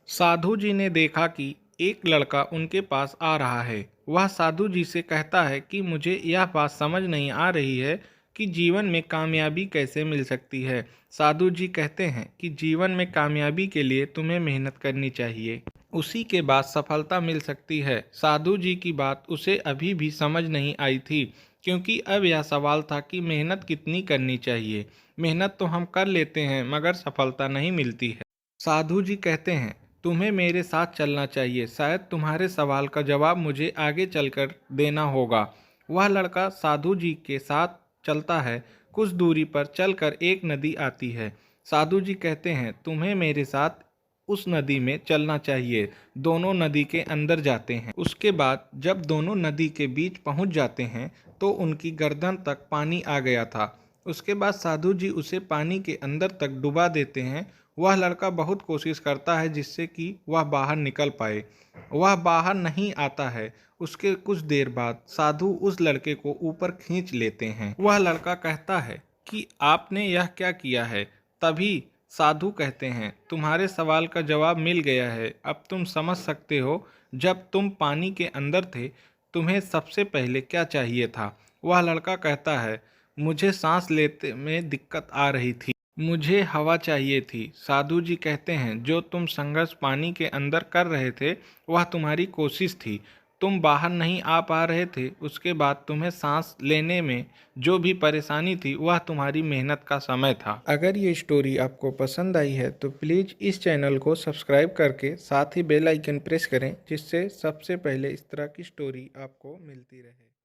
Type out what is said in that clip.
साधु जी ने देखा कि एक लड़का उनके पास आ रहा है। वह साधु जी से कहता है कि मुझे यह बात समझ नहीं आ रही है कि जीवन में कामयाबी कैसे मिल सकती है। साधु जी कहते हैं कि जीवन में कामयाबी के लिए तुम्हें मेहनत करनी चाहिए, उसी के बाद सफलता मिल सकती है। साधु जी की बात उसे अभी भी समझ नहीं आई थी, क्योंकि अब यह सवाल था कि मेहनत कितनी करनी चाहिए। मेहनत तो हम कर लेते हैं मगर सफलता नहीं मिलती है। साधु जी कहते हैं, तुम्हें मेरे साथ चलना चाहिए, शायद तुम्हारे सवाल का जवाब मुझे आगे चलकर देना होगा। वह लड़का साधु जी के साथ चलता है। कुछ दूरी पर चलकर एक नदी आती है। साधु जी कहते हैं, तुम्हें मेरे साथ उस नदी में चलना चाहिए। दोनों नदी के अंदर जाते हैं। उसके बाद जब दोनों नदी के बीच पहुंच जाते हैं तो उनकी गर्दन तक पानी आ गया था। उसके बाद साधु जी उसे पानी के अंदर तक डुबा देते हैं। वह लड़का बहुत कोशिश करता है जिससे कि वह बाहर निकल पाए। वह बाहर नहीं आता है। उसके कुछ देर बाद साधु उस लड़के को ऊपर खींच लेते हैं। वह लड़का कहता है कि आपने यह क्या किया है। तभी साधु कहते हैं, तुम्हारे सवाल का जवाब मिल गया है। अब तुम समझ सकते हो, जब तुम पानी के अंदर थे तुम्हें सबसे पहले क्या चाहिए था। वह लड़का कहता है, मुझे सांस लेते में दिक्कत आ रही थी, मुझे हवा चाहिए थी। साधु जी कहते हैं, जो तुम संघर्ष पानी के अंदर कर रहे थे वह तुम्हारी कोशिश थी। तुम बाहर नहीं आ पा रहे थे, उसके बाद तुम्हें सांस लेने में जो भी परेशानी थी वह तुम्हारी मेहनत का समय था। अगर ये स्टोरी आपको पसंद आई है तो प्लीज़ इस चैनल को सब्सक्राइब करके साथ ही बेल आइकन प्रेस करें, जिससे सबसे पहले इस तरह की स्टोरी आपको मिलती रहे।